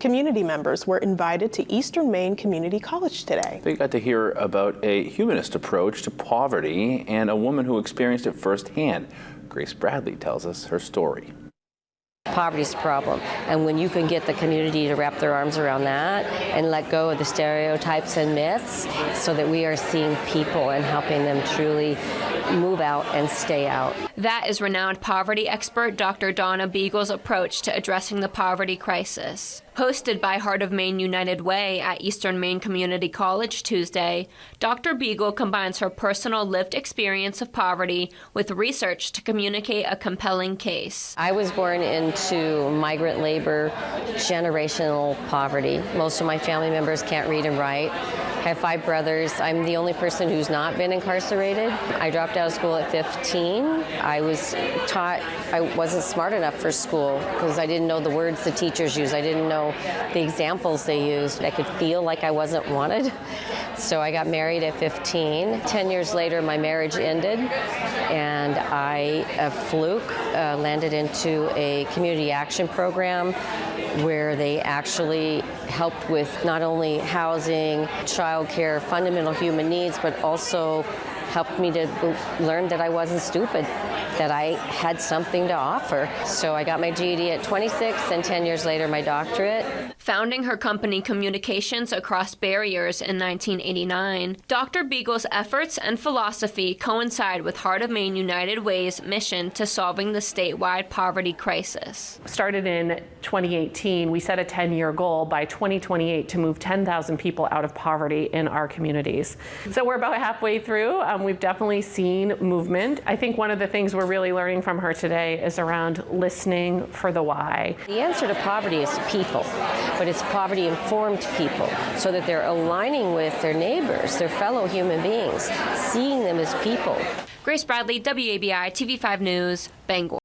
Community members were invited to Eastern Maine Community College today. They got to hear about a humanist approach to poverty and a woman who experienced it firsthand. Grace Bradley tells us her story. Poverty's a problem, and when you can get the community to wrap their arms around that and let go of the stereotypes and myths so that we are seeing people and helping them truly move out and stay out. That is renowned poverty expert Dr. Donna Beagle's approach to addressing the poverty crisis. Hosted by Heart of Maine United Way at Eastern Maine Community College Tuesday, Dr. Beagle combines her personal lived experience of poverty with research to communicate a compelling case. I was born into migrant labor, generational poverty. Most of my family members can't read and write. I have 5 brothers. I'm the only person who's not been incarcerated. I dropped out of school at 15. I was taught I wasn't smart enough for school because I didn't know the words the teachers used. I didn't know the examples they used. I could feel like I wasn't wanted. So I got married at 15. 10 years later, my marriage ended, and I, a fluke, landed into a community action program where they actually helped with not only housing, childcare, fundamental human needs, but also helped me to learn that I wasn't stupid, that I had something to offer. So I got my GED at 26, and 10 years later, my doctorate. Founding her company Communications Across Barriers in 1989, Dr. Beagle's efforts and philosophy coincide with Heart of Maine United Way's mission to solving the statewide poverty crisis. Started in 2018, we set a 10-year goal by 2028 to move 10,000 people out of poverty in our communities. So we're about halfway through. We've definitely seen movement. I think one of the things we're really learning from her today is around listening for the why. The answer to poverty is people, but it's poverty-informed people, so that they're aligning with their neighbors, their fellow human beings, seeing them as people. Grace Bradley, WABI TV5 News, Bangor.